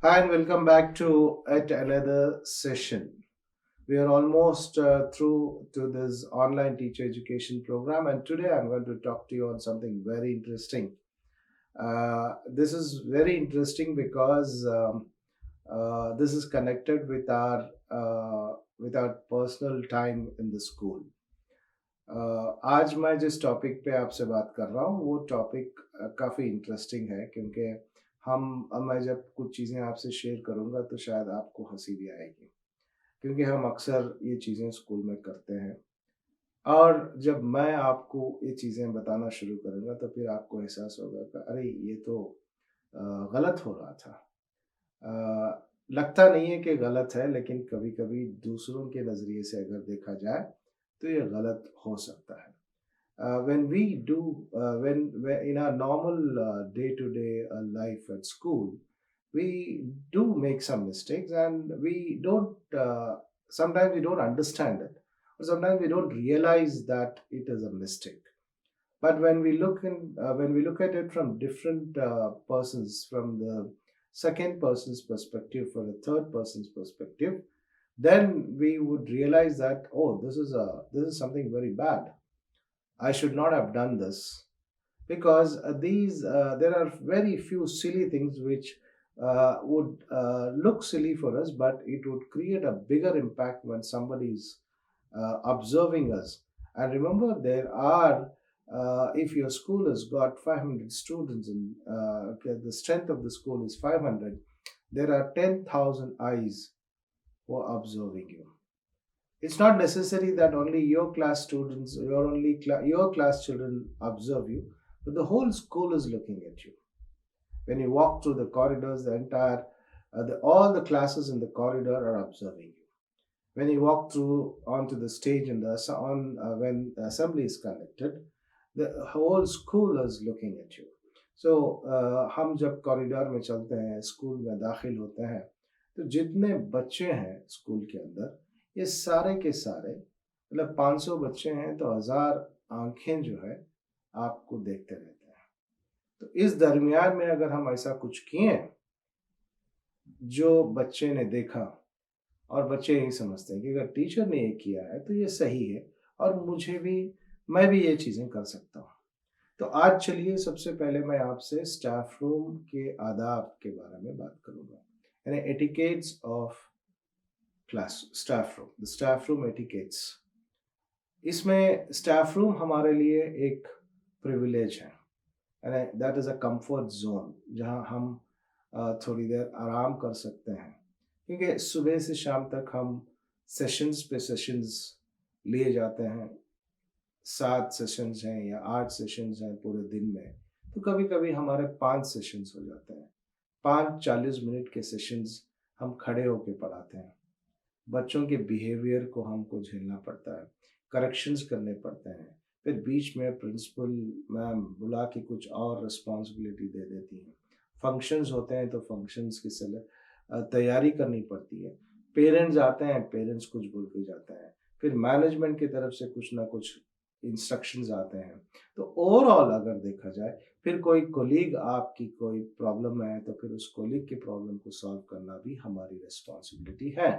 Hi, and welcome back to yet another session. We are almost through to this online teacher education program, and today I'm going to talk to you on something very interesting. This is very interesting because this is connected with our personal time in the school. आज मैं जिस topic पे आपसे बात कर रहा हूँ वो टॉपिक काफ़ी इंटरेस्टिंग है क्योंकि मैं जब कुछ चीज़ें आपसे शेयर करूँगा तो शायद आपको हंसी भी आएगी क्योंकि हम अक्सर ये चीज़ें स्कूल में करते हैं और जब मैं आपको ये चीज़ें बताना शुरू करूँगा तो फिर आपको एहसास होगा कि अरे ये तो गलत हो रहा था। लगता नहीं है कि गलत है लेकिन कभी-कभी दूसरों के नज़रिए से अगर देखा जाए तो ये गलत हो सकता है। When we do when in our normal day-to-day life at school, we do make some mistakes, and we don't. Sometimes we don't understand it, or sometimes we don't realize that it is a mistake. But when we look at it from different persons, from the second person's perspective, or the third person's perspective, then we would realize that this is something very bad. I should not have done this because there are very few silly things which would look silly for us, but it would create a bigger impact when somebody is observing us. And remember, there are if your school has got 500 students and okay, the strength of the school is 500, there are 10,000 eyes who are observing you. It's not necessary that only your class students, your class children observe you, but the whole school is looking at you. When you walk through the corridors, all the classes in the corridor are observing you. When you walk through onto the stage in the on when the assembly is conducted, the whole school is looking at you. So हम जब corridor में चलते हैं, school में दाखिल होते हैं, तो जितने बच्चे हैं स्कूल के अंदर, ये सारे के सारे मतलब 500 बच्चे हैं तो 1000 आंखें जो है आपको देखते रहते हैं। तो इस दरमियान में अगर हम ऐसा कुछ किए जो बच्चे ने देखा और बच्चे यही समझते हैं कि अगर टीचर ने ये किया है तो ये सही है और मैं भी ये चीज़ें कर सकता हूँ। तो आज चलिए सबसे पहले मैं आपसे स्टाफ रूम के आदाब के बारे में बात करूँगा। यानी etiquettes of class staff room, the staff room etiquettes. इसमें स्टाफ रूम हमारे लिए एक प्रिविलेज है, यानी that is a comfort zone जहाँ हम थोड़ी देर आराम कर सकते हैं। क्योंकि सुबह से शाम तक हम सेशंस पे सेशंस लिए जाते हैं। 7 सेशंस हैं या 8 सेशंस हैं पूरे दिन में, तो कभी-कभी हमारे 5 सेशंस हो जाते हैं। 5 40 मिनट के सेशंस हम खड़े होके पढ़ाते हैं। बच्चों के बिहेवियर को हमको झेलना पड़ता है, करेक्शंस करने पड़ते हैं। फिर बीच में प्रिंसिपल मैम बुला के कुछ और रिस्पॉन्सिबिलिटी दे देती हैं। फंक्शंस होते हैं तो फंक्शंस की तैयारी करनी पड़ती है। पेरेंट्स आते हैं, पेरेंट्स कुछ बोल के जाते हैं। फिर मैनेजमेंट की तरफ से कुछ ना कुछ इंस्ट्रक्शंस आते हैं। तो ओवरऑल अगर देखा जाए, फिर कोई कोलीग आपकी कोई प्रॉब्लम है, तो फिर उस कोलीग की प्रॉब्लम को सॉल्व करना भी हमारी रिस्पॉन्सिबिलिटी है।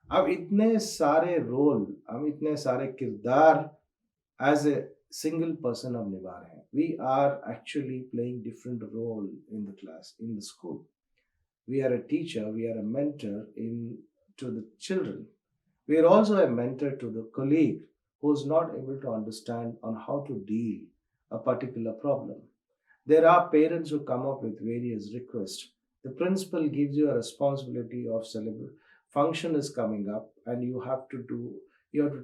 अब इतने सारे रोल, हम इतने सारे किरदार एज ए सिंगल पर्सन हम निभा रहे हैं। We are actually playing different role in the class, in the school. We are a teacher, we are a mentor to the children. We are also a mentor to the colleague who is not able to understand on how to deal a particular problem. There are parents who come up with various requests. The principal gives you a responsibility of celebrate function is coming up, and you have to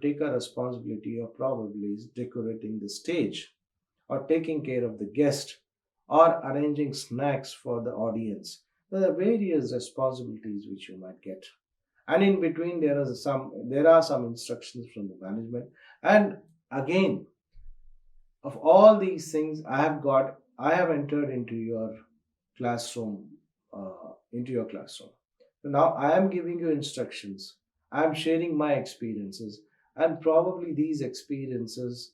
take a responsibility of probably decorating the stage or taking care of the guest or arranging snacks for the audience. There are various responsibilities which you might get. And in between there are some instructions from the management. And again, of all these things I have entered into your classroom. So now I am giving you instructions, I am sharing my experiences, and probably these experiences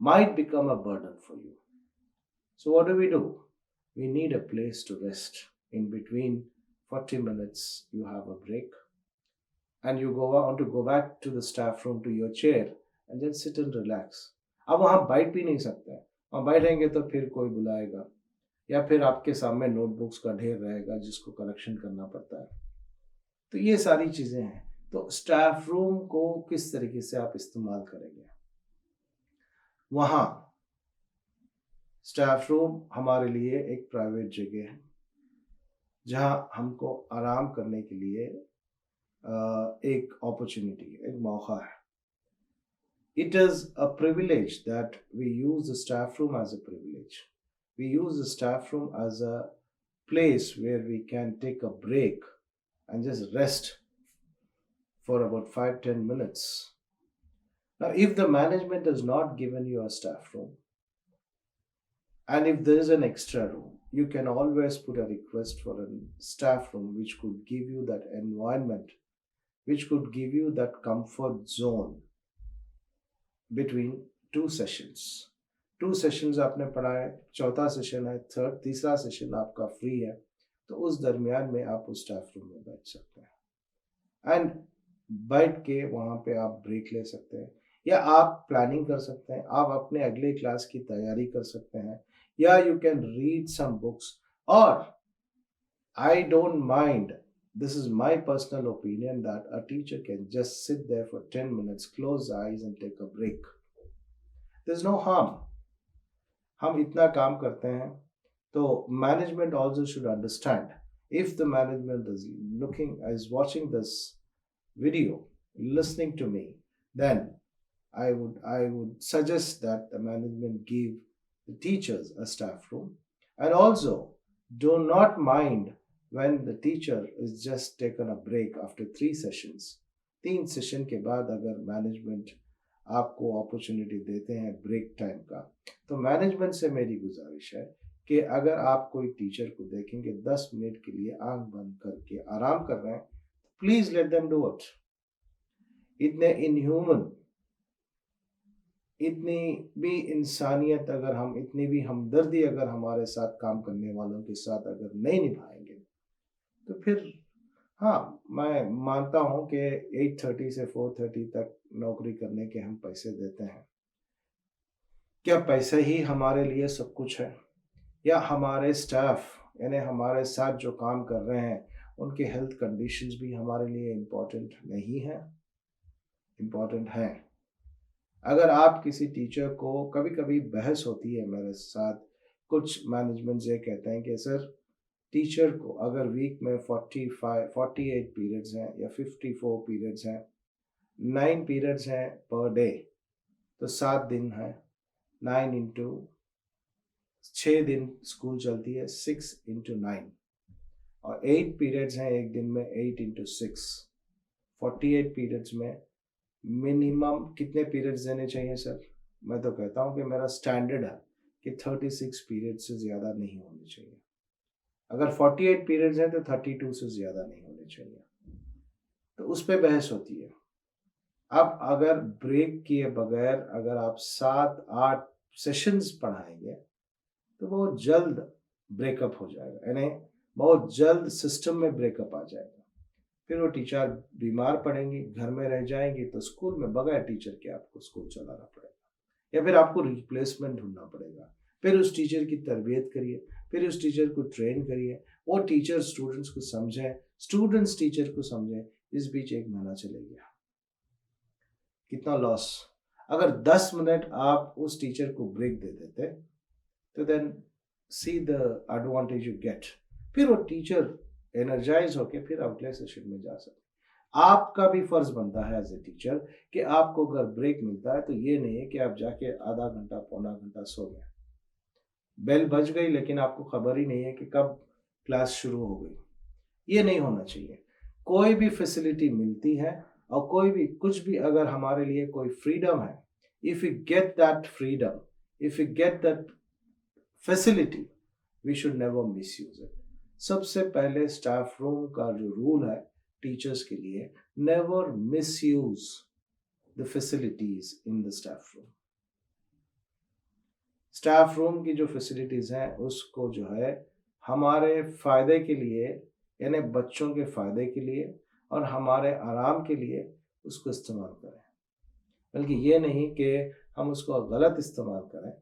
might become a burden for you. So what do? We need a place to rest in between 40 minutes you have a break, and you go on to go back to the staff room to your chair and then sit and relax. अब वहाँ बैठ भी नहीं सकते हैं, वहाँ बैठेंगे तो फिर कोई बुलाएगा या फिर आपके सामने नोटबुक्स का ढेर रहेगा जिसको करेक्शन करना पड़ता है। तो ये सारी चीज़ें हैं। तो स्टाफ रूम को किस तरीके से आप इस्तेमाल करेंगे? वहाँ स्टाफ रूम हमारे लिए एक प्राइवेट जगह है, जहाँ हमको आराम करने के लिए एक अपॉर्चुनिटी है, एक मौका है। It is a privilege that we use the staff room as a privilege. We use the staff room as a place where we can take a break and just rest for about 5-10 minutes. Now, if the management has not given you a staff room, and if there is an extra room, you can always put a request for a staff room which could give you that environment, which could give you that comfort zone between two sessions. 2 sessions आपने पढ़ा है, चौथा session है, तीसरा session आपका free है, तो उस दरमियान में आप उस स्टाफ रूम में बैठ सकते हैं एंड बैठ के वहाँ पे आप ब्रेक ले सकते हैं, या आप प्लानिंग कर सकते हैं, आप अपने अगले क्लास की तैयारी कर सकते हैं, या you can read some books, और I don't mind, this is my personal opinion, that a teacher can just sit there for 10 minutes, close eyes and take a break. There's no harm. हम इतना काम करते हैं, तो management also should understand. If the management is watching this video, listening to me, then I would suggest that the management give the teachers a staff room, and also do not mind when the teacher is just taken a break after 3 sessions. 3 session के बाद अगर management आपको opportunity देते हैं break time का, तो management से मेरी गुजारिश है कि अगर आप कोई टीचर को देखेंगे 10 मिनट के लिए आंख बंद करके आराम कर रहे हैं, please let them do it. इतने इनह्यूमन, इतनी भी इंसानियत अगर हम, इतनी भी हमदर्दी अगर हमारे साथ काम करने वालों के साथ अगर नहीं निभाएंगे, तो फिर हाँ, मैं मानता हूँ कि 8:30 से 4:30 तक नौकरी करने के हम पैसे देते हैं। क्या पैसा ही हमारे लिए सब कुछ है, या हमारे स्टाफ यानी हमारे साथ जो काम कर रहे हैं उनके हेल्थ कंडीशंस भी हमारे लिए इम्पोर्टेंट नहीं है? इम्पोर्टेंट हैं। अगर आप किसी टीचर को, कभी कभी बहस होती है मेरे साथ, कुछ मैनेजमेंट ये कहते हैं कि सर, टीचर को अगर वीक में 48 पीरियड्स हैं या 54 पीरियड्स हैं, 9 पीरियड्स हैं पर डे, तो 7 दिन है, 9 इंटू 6 दिन स्कूल चलती है, 6 इंटू 9, और 8 पीरियड्स हैं एक दिन में, 8 इंटू 6, 48 पीरियड्स में मिनिमम कितने पीरियड्स देने चाहिए सर? मैं तो कहता हूँ कि मेरा स्टैंडर्ड है कि 36 पीरियड से ज़्यादा नहीं होने चाहिए। अगर 48 पीरियड्स हैं तो 32 से ज़्यादा नहीं होने चाहिए। तो उस पर बहस होती है। अब अगर ब्रेक किए बगैर अगर आप 7-8 सेशंस पढ़ाएंगे, तो बहुत जल्द ब्रेकअप हो जाएगा, यानी बहुत जल्द सिस्टम में ब्रेकअप आ जाएगा। फिर वो टीचर बीमार पड़ेंगी, घर में रह जाएंगी, तो स्कूल में बगैर टीचर के आपको स्कूल चलाना पड़ेगा, या फिर आपको रिप्लेसमेंट ढूंढना पड़ेगा। फिर उस टीचर की तरबियत करिए, फिर उस टीचर को ट्रेन करिए, वो टीचर स्टूडेंट्स को समझें, स्टूडेंट्स टीचर को समझें, इस बीच 1 महीना चले गया, कितना लॉस। अगर 10 मिनट आप उस टीचर को ब्रेक दे देते, तो then see the advantage you get. फिर वो टीचर एनर्जाइज होके फिर अगले सेशन में जा सकते। आपका भी फर्ज बनता है एज ए टीचर कि आपको अगर ब्रेक मिलता है तो ये नहीं है कि आप जाके आधा घंटा पौना घंटा सो गए, बेल बज गई लेकिन आपको खबर ही नहीं है कि कब क्लास शुरू हो गई। ये नहीं होना चाहिए। कोई भी फैसिलिटी मिलती है और कोई भी कुछ भी अगर हमारे लिए कोई फ्रीडम है, if you get that freedom, if you get that facility, we should never misuse it. सबसे पहले स्टाफ रूम का जो रूल है टीचर्स के लिए, never miss use the facilities in the staff room. Staff room की जो facilities हैं उसको जो है हमारे फायदे के लिए यानी बच्चों के फ़ायदे के लिए और हमारे आराम के लिए उसको इस्तेमाल करें। बल्कि ये नहीं कि हम उसको गलत इस्तेमाल करें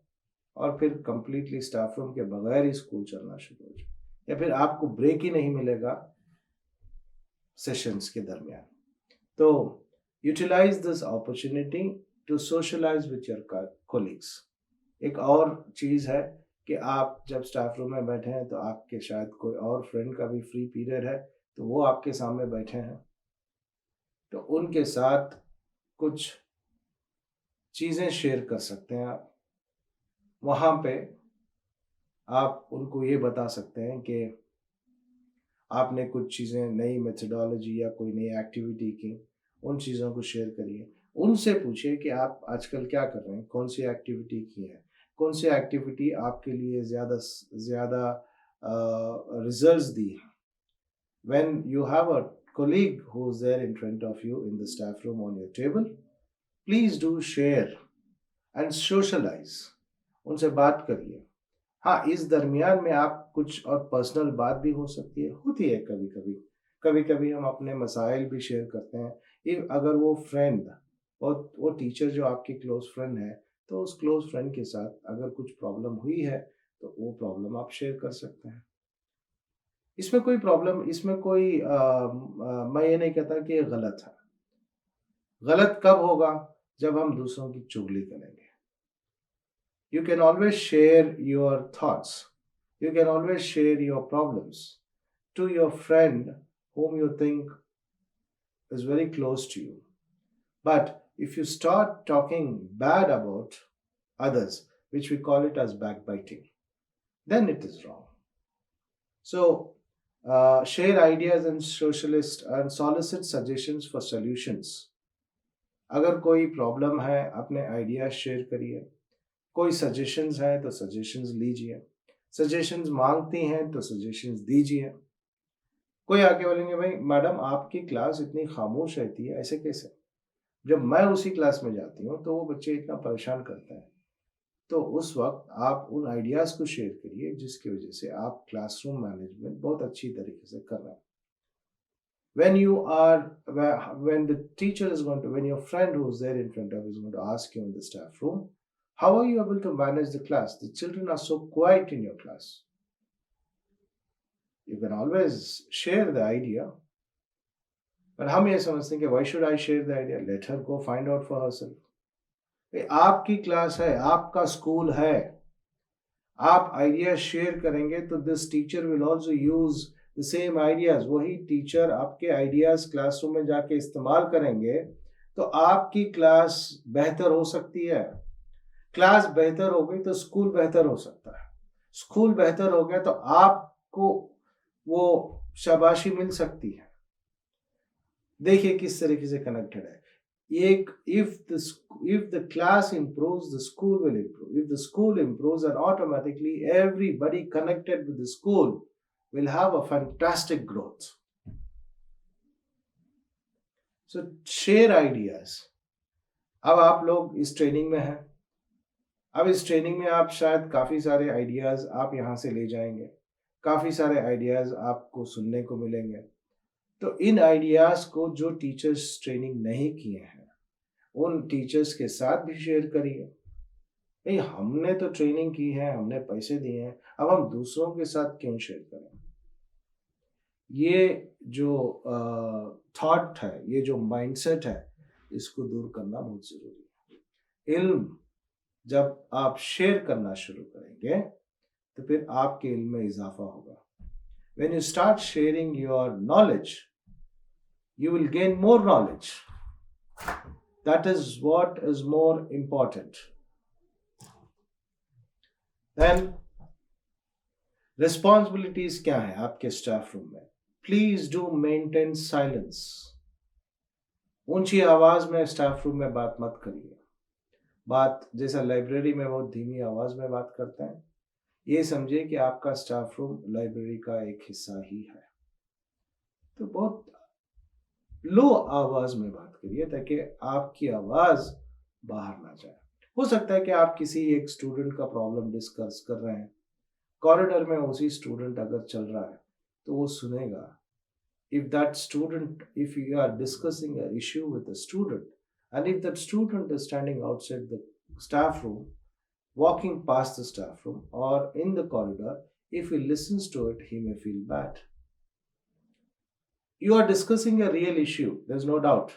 और फिर कंप्लीटली स्टाफ रूम के बगैर ही स्कूल चलना शुरू हो जाए, या फिर आपको ब्रेक ही नहीं मिलेगा सेशंस के दरमियान। तो utilise this opportunity to socialise with your colleagues. एक और चीज़ है कि आप जब स्टाफ रूम में बैठे हैं तो आपके शायद कोई और फ्रेंड का भी फ्री पीरियड है, तो वो आपके सामने बैठे हैं, तो उनके साथ कुछ चीज़ें शेयर कर सकते हैं आप। वहाँ पे आप उनको ये बता सकते हैं कि आपने कुछ चीज़ें, नई मेथोडोलॉजी या कोई नई एक्टिविटी की, उन चीज़ों को शेयर करिए। उनसे पूछिए कि आप आजकल क्या कर रहे हैं, कौन सी एक्टिविटी की है, कौन सी एक्टिविटी आपके लिए ज़्यादा रिजल्ट्स दी है। When you have a colleague who's there in front of you in the staff room on your table, please do share and socialize. उनसे बात करिए। हाँ, इस दरमियान में आप कुछ और पर्सनल बात भी हो सकती है, होती है कभी-कभी। कभी-कभी हम अपने मसाइल भी शेयर करते हैं। इफ अगर वो फ्रेंड और वो टीचर जो आपकी क्लोज़ फ्रेंड है, तो उस क्लोज़ फ्रेंड के साथ अगर कुछ प्रॉब्लम हुई है, तो वो प्रॉब्लम आप शेयर कर सकते हैं। इसमें कोई प्रॉब्लम, इसमें कोई मैं ये नहीं कहता कि ये गलत है। गलत कब होगा? जब हम दूसरों की चुगली करेंगे। You can always share your thoughts. You can always share your problems to your friend whom you think is very close to you. But if you start talking bad about others, which we call it as backbiting, then it is wrong. So, share ideas and socialist and solicit suggestions for solutions. अगर कोई problem है, अपने ideas share करिए। कोई suggestions है तो suggestions लीजिए। Suggestions मांगती हैं तो सजेशंस दीजिए। कोई आके बोलेंगे, भाई मैडम आपकी क्लास इतनी खामोश रहती है, ऐसे कैसे? जब मैं उसी क्लास में जाती हूँ तो वो बच्चे इतना परेशान करते हैं। तो उस वक्त आप उन आइडियाज़ को शेयर करिए जिसकी वजह से आप क्लासरूम मैनेजमेंट बहुत अच्छी तरीके से कर रहे हैं। When you are when the teacher is going to, when your friend who's there in front of you is going to ask you in the staff room, how are you able to manage the class? The children are so quiet in your class. You can always share the idea, but हम ये समझते हैं कि why should I share the idea? Let her go find out for herself. ये आपकी class है, आपका school है, आप आइडिया शेयर करेंगे तो this teacher will also use the same ideas. वही टीचर आपके आइडियाज क्लासरूम में जाके इस्तेमाल करेंगे तो आपकी क्लास बेहतर हो सकती है। क्लास बेहतर हो गई तो स्कूल बेहतर हो सकता है। स्कूल बेहतर हो गया तो आपको वो शाबाशी मिल सकती है। देखिए किस तरीके से कनेक्टेड है। एक if the class improves, the school will improve. If the school improves, then automatically everybody connected with the school will have a fantastic growth. So share ideas. अब आप लोग इस ट्रेनिंग में हैं। अब इस ट्रेनिंग में आप शायद काफ़ी सारे आइडियाज़ आप यहाँ से ले जाएंगे। काफ़ी सारे आइडियाज़ आपको सुनने को मिलेंगे। तो इन आइडियाज़ को जो टीचर्स ट्रेनिंग नहीं किए हैं उन टीचर्स के साथ भी शेयर करिए। नहीं, हमने तो ट्रेनिंग की है, हमने पैसे दिए हैं, अब हम दूसरों के साथ क्यों शेयर करें? ये जो थॉट है, ये जो माइंडसेट है, इसको दूर करना बहुत ज़रूरी है। इल्म जब आप शेयर करना शुरू करेंगे तो फिर आपके इल्म में इजाफा होगा। When you start sharing your knowledge, you will gain more knowledge. That is what is more important. Then responsibilities क्या है आपके स्टाफ रूम में? Please do maintain silence. ऊंची आवाज में स्टाफ रूम में बात मत करिए। बात जैसा लाइब्रेरी में बहुत धीमी आवाज में बात करते हैं, ये समझिए कि आपका स्टाफ रूम लाइब्रेरी का एक हिस्सा ही है। तो बहुत लो आवाज में बात करिए ताकि आपकी आवाज बाहर ना जाए। हो सकता है कि आप किसी एक स्टूडेंट का प्रॉब्लम डिस्कस कर रहे हैं, कॉरिडोर में उसी स्टूडेंट अगर चल रहा है तो वो सुनेगा, if you are discussing an issue with a student, and if that student is standing outside the staff room, walking past the staff room, or in the corridor, if he listens to it, he may feel bad. You are discussing a real issue, there's no doubt.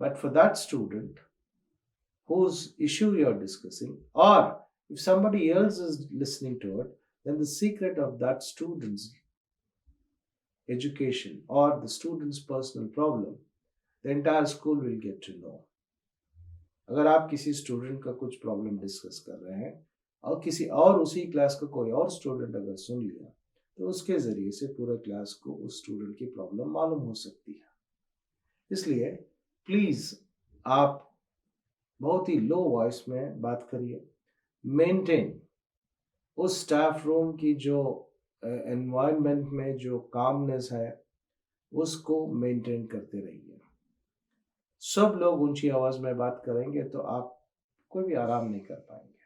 But for that student whose issue you are discussing, or if somebody else is listening to it, then the secret of that student's education or the student's personal problem, the entire school will get to know. अगर आप किसी student का कुछ problem discuss कर रहे हैं और किसी और उसी क्लास का कोई और स्टूडेंट अगर सुन लिया, तो उसके ज़रिए से पूरा क्लास को उस स्टूडेंट की प्रॉब्लम मालूम हो सकती है। इसलिए प्लीज़ आप बहुत ही लो वॉइस में बात करिए। मेंटेन उस स्टाफ रूम की जो एनवायरनमेंट में जो कामनेस है, उसको मेंटेन करते रहिए। सब लोग ऊंची आवाज़ में बात करेंगे तो आप कोई भी आराम नहीं कर पाएंगे।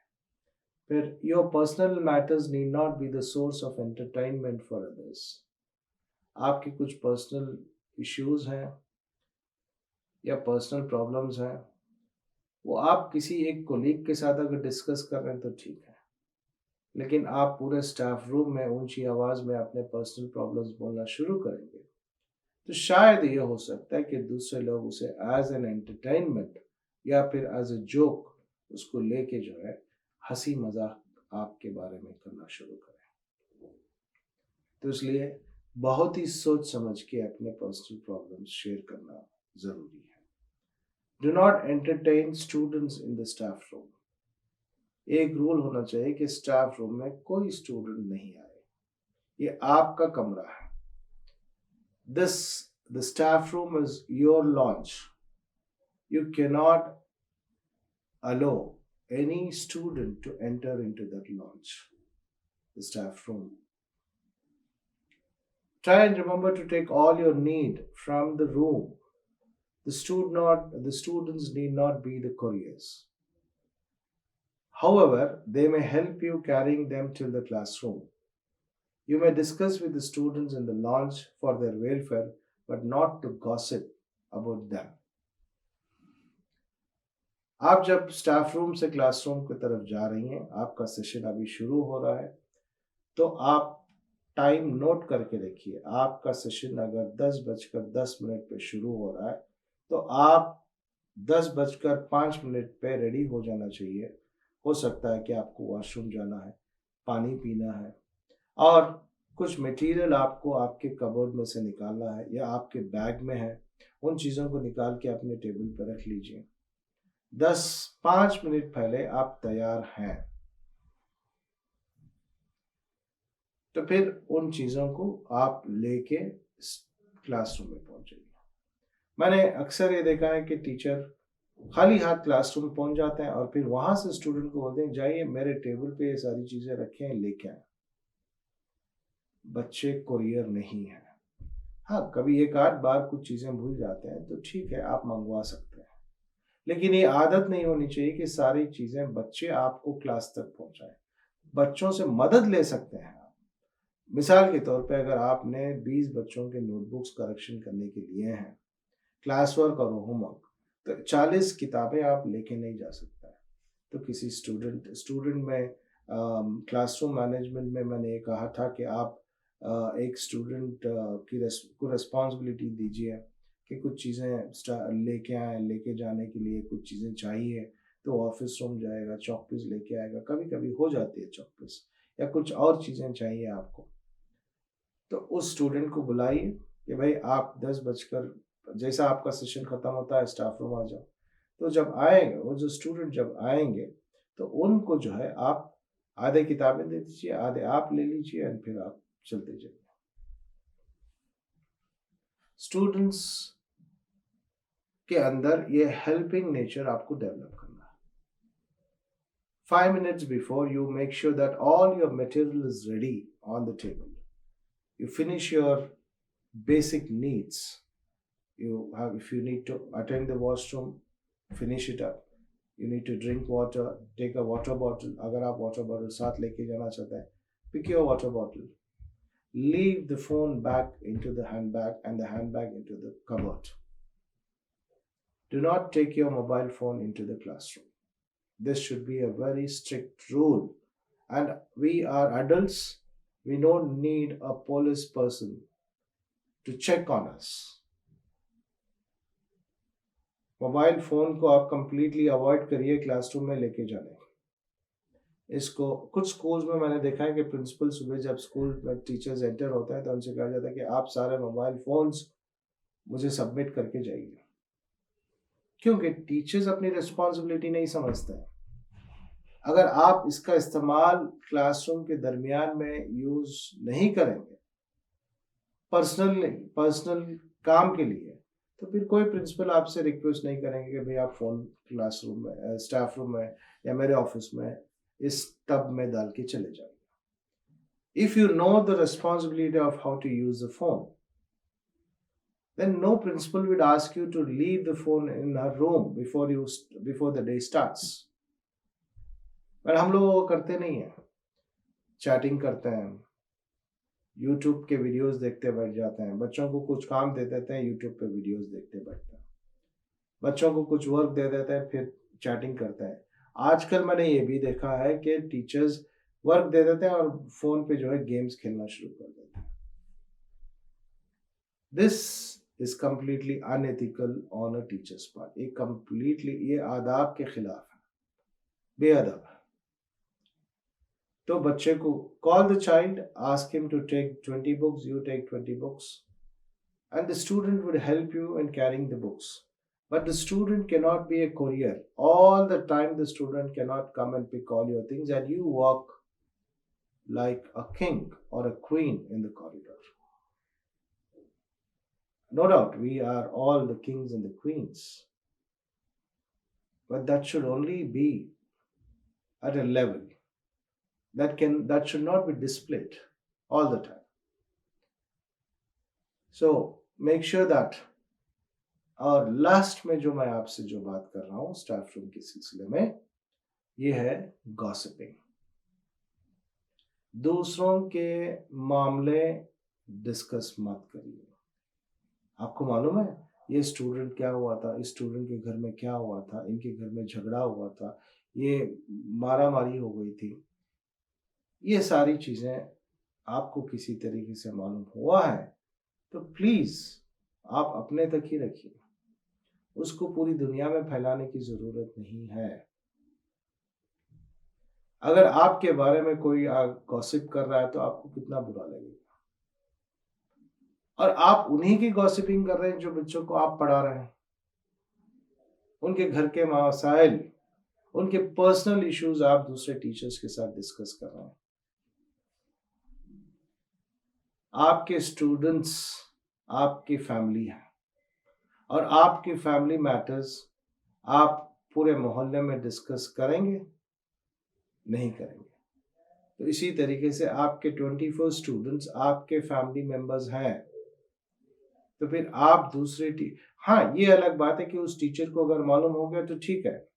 फिर your personal matters need not be the source of entertainment for others. आपके कुछ पर्सनल इश्यूज हैं या पर्सनल प्रॉब्लम्स हैं, वो आप किसी एक कोलीग के साथ अगर डिस्कस कर रहे हैं तो ठीक है, लेकिन आप पूरे स्टाफ रूम में ऊंची आवाज़ में अपने पर्सनल प्रॉब्लम्स बोलना शुरू करेंगे तो शायद ये हो सकता है कि दूसरे लोग उसे एज एन एंटरटेनमेंट या फिर एज अ जोक उसको लेके जो है हंसी मजाक आपके बारे में करना शुरू करें। तो इसलिए बहुत ही सोच समझ के अपने पर्सनल प्रॉब्लम्स शेयर करना ज़रूरी है। Do not entertain students in the staff room. एक रूल होना चाहिए कि स्टाफ रूम में कोई स्टूडेंट नहीं आए, ये आपका कमरा है। The staff room is your lounge. You cannot allow any student to enter into that lounge, the staff room. Try and remember to take all your need from the room. The students need not be the couriers. However, they may help you carrying them till the classroom. You may discuss with the students in the lounge for their welfare, but not to gossip about them. आप जब staff room से classroom की तरफ जा रही हैं, आपका session अभी शुरू हो रहा है, तो आप टाइम नोट करके रखिए। आपका सेशन अगर 10:10 पे शुरू हो रहा है, तो आप 10:05 पे रेडी हो जाना चाहिए। हो सकता है कि आपको वॉशरूम जाना है, पानी पीना है, और कुछ मटेरियल आपको आपके कबोर्ड में से निकालना है या आपके बैग में है, उन चीज़ों को निकाल के अपने टेबल पर रख लीजिए। 5 मिनट पहले आप तैयार हैं, तो फिर उन चीज़ों को आप लेके क्लासरूम में पहुंचेंगे। मैंने अक्सर ये देखा है कि टीचर खाली हाथ क्लासरूम पहुंच जाते हैं और फिर वहां से स्टूडेंट को बोलते हैं, जाइए मेरे टेबल पे ये सारी चीज़ें रखे हैं, लेके आए। बच्चे कोरियर नहीं है। हाँ, कभी एक आध बार कुछ चीज़ें भूल जाते हैं तो ठीक है, आप मंगवा सकते हैं, लेकिन ये आदत नहीं होनी चाहिए कि सारी चीज़ें बच्चे आपको क्लास तक पहुंचाएं। बच्चों से मदद ले सकते हैं आप। मिसाल के तौर पे अगर आपने 20 बच्चों के नोटबुक्स करेक्शन करने के लिए हैं, क्लास वर्क और होमवर्क, तो 40 किताबें आप लेके नहीं जा सकता है। तो किसी स्टूडेंट में क्लासरूम मैनेजमेंट में मैंने ये कहा था कि आप एक स्टूडेंट को रिस्पॉन्सिबिलिटी दीजिए कि कुछ चीज़ें लेके आए, लेके जाने के लिए कुछ चीज़ें चाहिए तो ऑफिस रूम जाएगा, चॉकपीस लेके आएगा। कभी कभी हो जाती है चॉकपीस या कुछ और चीज़ें चाहिए आपको, तो उस स्टूडेंट को बुलाइए कि भाई आप 10 बजकर, जैसा आपका सेशन ख़त्म होता है स्टाफ रूम आ जाओ। तो जब आएंगे वो जो स्टूडेंट जब आएंगे तो उनको जो है आप आधे किताबें दे दीजिए, आधे आप ले लीजिए और फिर आप चलते जाइए। स्टूडेंट्स के अंदर ये हेल्पिंग नेचर आपको डेवलप करना है। 5 minutes before, you make sure that all your material is ready on the table. You finish your basic needs. If you need to attend the washroom, finish it up. You need to drink water, take a water bottle. अगर आप water bottle साथ लेके जाना चाहते हैं, pick your water bottle. leave the phone back into the handbag and the handbag into the cupboard. Do not take your mobile phone into the classroom. This should be a very strict rule. And we are adults, we don't need a police person to check on us. Mobile phone को आप completely avoid करिए classroom में लेके जाने। इसको कुछ schools में मैंने देखा है कि प्रिंसिपल सुबह जब स्कूल में टीचर्स एंटर होते हैं तो उनसे कहा जाता है कि आप सारे मोबाइल फ़ोन्स मुझे सबमिट करके जाइए, क्योंकि टीचर्स अपनी रिस्पॉन्सिबिलिटी नहीं समझते हैं। अगर आप इसका इस्तेमाल क्लासरूम के दरमियान में यूज़ नहीं करेंगे पर्सनल काम के लिए, तो फिर कोई प्रिंसिपल आपसे रिक्वेस्ट नहीं करेंगे कि भाई आप फ़ोन क्लासरूम में स्टाफ रूम में या मेरे ऑफिस में इस टब में डाल के चले जाइए। If you know the responsibility of how to use the phone, then no principal would ask you to leave the phone in her room before the day starts. पर हम लोग वो करते नहीं हैं, चैटिंग करते हैं, यूट्यूब के वीडियोस देखते बैठ जाते हैं, बच्चों को कुछ काम दे देते हैं, यूट्यूब पे वीडियोस देखते बैठते हैं, बच्चों को कुछ वर्क दे देते हैं, फिर चैटिंग करते हैं। आजकल मैंने ये भी देखा है कि टीचर्स वर्क दे देते हैं और फोन पे जो है गेम्स खेलना शुरू कर देते हैं। This is completely unethical on a teachers part. ये आदाब के खिलाफ है, बेअदब है। तो बच्चे को call the child, ask him to take 20 books, you take 20 books, and the student would help you in carrying the books. But the student cannot be a courier. All the time the student cannot come and pick all your things and you walk like a king or a queen in the corridor. No doubt, we are all the kings and the queens. But that should only be at a level that should not be displayed all the time. So make sure that, और last में जो मैं आपसे जो बात कर रहा हूं स्टाफ रूम के सिलसिले में, ये है गॉसिपिंग। दूसरों के मामले डिस्कस मत करिए। आपको मालूम है ये स्टूडेंट क्या हुआ था, इस स्टूडेंट के घर में क्या हुआ था, इनके घर में झगड़ा हुआ था, ये मारामारी हो गई थी, ये सारी चीजें आपको किसी तरीके से मालूम हुआ है तो प्लीज आप अपने तक ही रखिए, उसको पूरी दुनिया में फैलाने की जरूरत नहीं है। अगर आपके बारे में कोई गॉसिप कर रहा है तो आपको कितना बुरा लगेगा, और आप उन्हीं की गॉसिपिंग कर रहे हैं जो बच्चों को आप पढ़ा रहे हैं, उनके घर के मसाइल, उनके पर्सनल इश्यूज आप दूसरे टीचर्स के साथ डिस्कस कर रहे हैं। आपके स्टूडेंट्स आपकी फैमिली है और आपकी फैमिली मैटर्स आप पूरे मोहल्ले में डिस्कस करेंगे? नहीं करेंगे। तो इसी तरीके से आपके 24 स्टूडेंट्स आपके फैमिली मेंबर्स हैं, तो फिर आप दूसरे हाँ, ये अलग बात है कि उस टीचर को अगर मालूम हो गया तो ठीक है।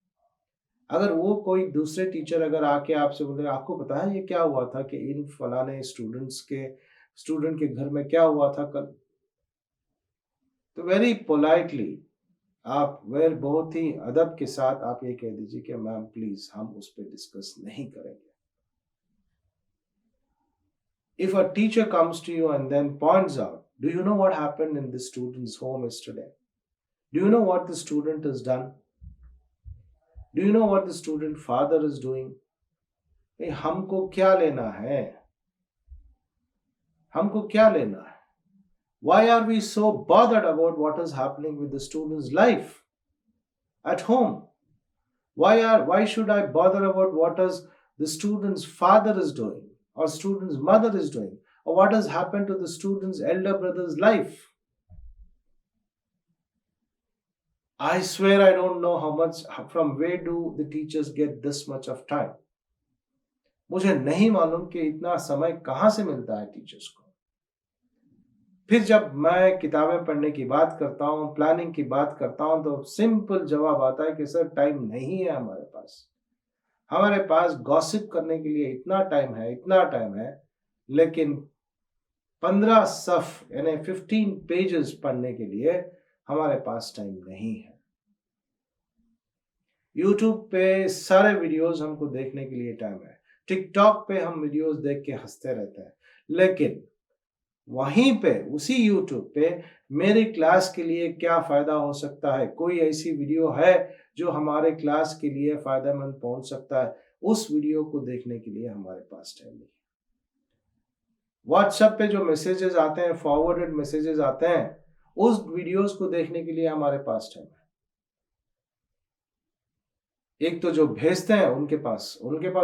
अगर वो कोई दूसरे टीचर अगर आके आपसे बोले आपको पता है ये क्या हुआ था कि इन फलाने स्टूडेंट के घर में क्या हुआ था कल, तो वेरी पोलाइटली आप बहुत ही अदब के साथ आप ये कह दीजिए कि मैम प्लीज हम उस पर डिस्कस नहीं करेंगे। If a teacher comes to you and then points out, do you know what happened in the student's home yesterday? Do you know what the student has done? Do you know what the student father is doing? हमको क्या लेना है? हमको क्या लेना है? Why are we so bothered about what is happening with the student's life at home? Why should I bother about what is the student's father is doing or student's mother is doing, or what has happened to the student's elder brother's life? I swear I don't know from where do the teachers get this much of time. मुझे नहीं मालूम कि इतना समय कहां से मिलता है टीचर्स को। फिर जब मैं किताबें पढ़ने की बात करता हूँ, प्लानिंग की बात करता हूँ, तो सिंपल जवाब आता है कि सर टाइम नहीं है हमारे पास गॉसिप करने के लिए इतना टाइम है, लेकिन 15 सफ यानी 15 पेजेस पढ़ने के लिए हमारे पास टाइम नहीं है। यूट्यूब पे सारे वीडियोस हमको देखने के लिए टाइम है, टिकटॉक पे हम वीडियोस देख के हंसते रहते हैं, लेकिन वहीं पे उसी यूट्यूब पे मेरी क्लास के लिए क्या फायदा हो सकता है, कोई ऐसी वीडियो है जो हमारे क्लास के लिए फायदेमंद पहुंच सकता है, उस वीडियो को देखने के लिए हमारे पास टाइम नहीं। व्हाट्सएप पे जो मैसेजेस आते हैं, फॉरवर्डेड मैसेजेस आते हैं, उस वीडियोस को देखने के लिए हमारे पास टाइम है। एक तो जो भेजते हैं उनके पास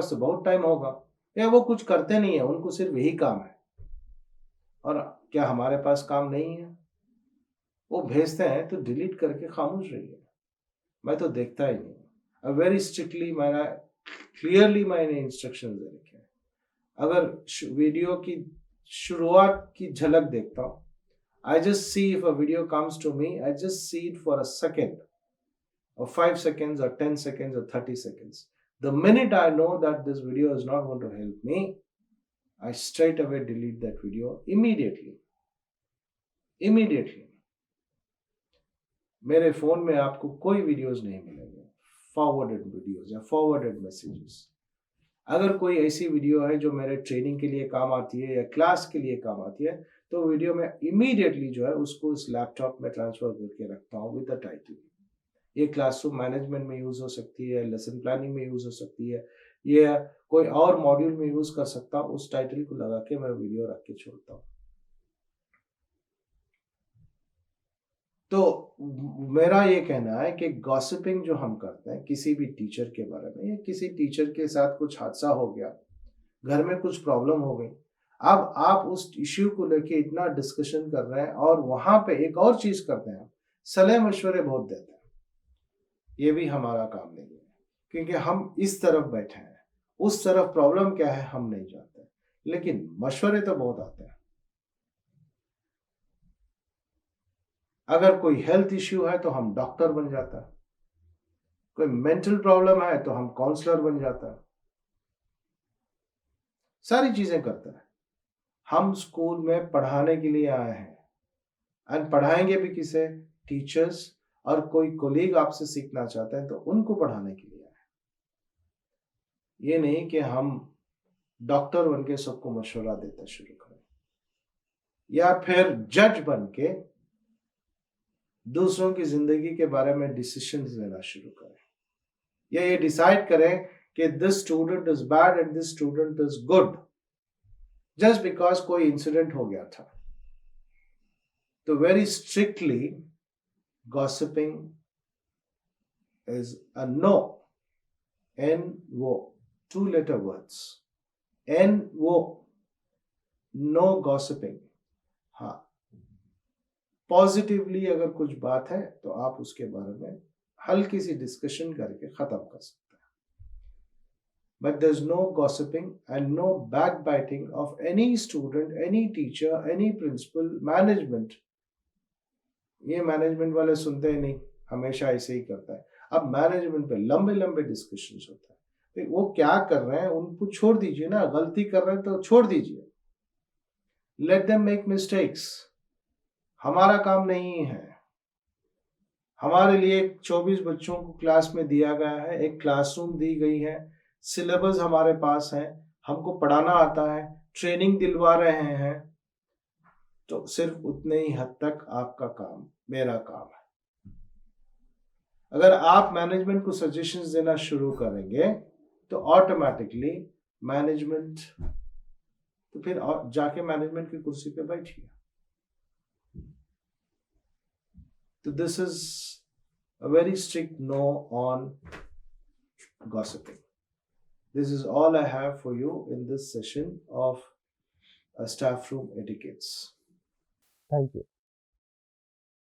तो बहुत टाइम होगा, या वो कुछ करते नहीं है, उनको सिर्फ यही काम है। और क्या हमारे पास काम नहीं है? वो भेजते हैं तो डिलीट करके खामोश रहिए। मैं तो देखता ही नहीं। वेरी स्ट्रिक्टली मैंने क्लियरली मैंने इंस्ट्रक्शन दे रखे हैं। अगर वीडियो की शुरुआत की झलक देखता हूँ, I just see if a video comes to me, I just see it for a second or 5 seconds or 10 seconds or 30 seconds. The minute I know that this video is not going to help me, I straight away delete that video immediately. Immediately. मेरे phone में आपको कोई videos नहीं मिलेंगे, forwarded videos या forwarded messages. अगर कोई ऐसी वीडियो है जो मेरे ट्रेनिंग के लिए काम आती है या क्लास के लिए काम आती है, तो वीडियो में इमीडिएटली जो है उसको इस लैपटॉप में ट्रांसफर करके रखता हूँ विद द टाइटल। ये क्लासरूम मैनेजमेंट में यूज हो सकती है, लेसन प्लानिंग में यूज हो सकती है, ये कोई और मॉड्यूल में यूज कर सकता हूँ। उस टाइटल को लगा के मैं वीडियो रख के छोड़ता हूँ। तो मेरा ये कहना है कि गॉसिपिंग जो हम करते हैं किसी भी टीचर के बारे में, या किसी टीचर के साथ कुछ हादसा हो गया, घर में कुछ प्रॉब्लम हो गई, अब आप उस इश्यू को लेके इतना डिस्कशन कर रहे हैं और वहां पे एक और चीज करते हैं, सलाह मशवरे बहुत देते हैं। ये भी हमारा काम नहीं है, क्योंकि हम इस तरफ बैठे हैं, उस तरफ प्रॉब्लम क्या है हम नहीं जानते, लेकिन मशवरे तो बहुत आते हैं। अगर कोई हेल्थ इश्यू है तो हम डॉक्टर बन जाता है, कोई मेंटल प्रॉब्लम है तो हम काउंसलर बन जाता है, सारी चीजें करते हैं। हम स्कूल में पढ़ाने के लिए आए हैं, एंड पढ़ाएंगे भी किसे? टीचर्स, और कोई कोलीग आपसे सीखना चाहते हैं तो उनको पढ़ाने के लिए आए। ये नहीं कि हम डॉक्टर बन के सबको मशवरा देना शुरू करें, या फिर जज बन के दूसरों की जिंदगी के बारे में डिसीजन लेना शुरू करें, या ये डिसाइड करें कि this student is bad and this student is good just because कोई इंसिडेंट हो गया था। तो very strictly gossiping is a no. N O 2 letter words, N O, no gossiping. हाँ, पॉजिटिवली अगर कुछ बात है तो आप उसके बारे में हल्की सी डिस्कशन करके खत्म कर सकते हैं, but there is no gossiping and no backbiting of any student, any teacher, any principal, management. ये मैनेजमेंट वाले सुनते ही नहीं, हमेशा ऐसे ही करता है। अब मैनेजमेंट पे लंबे लंबे डिस्कशंस होता है, वो क्या कर रहे हैं उनको छोड़ दीजिए ना, गलती कर रहे हैं तो छोड़ दीजिए, लेट देम मेक मिस्टेक्स। हमारा काम नहीं है। हमारे लिए 24 बच्चों को क्लास में दिया गया है, एक क्लासरूम दी गई है, सिलेबस हमारे पास है, हमको पढ़ाना आता है, ट्रेनिंग दिलवा रहे हैं, तो सिर्फ उतने ही हद तक आपका काम, मेरा काम है। अगर आप मैनेजमेंट को सजेशंस देना शुरू करेंगे तो ऑटोमेटिकली मैनेजमेंट, तो फिर जाके मैनेजमेंट की कुर्सी पे बैठिए। So this is a very strict no on gossiping. This is all I have for you in this session of Staff Room Etiquettes. Thank you.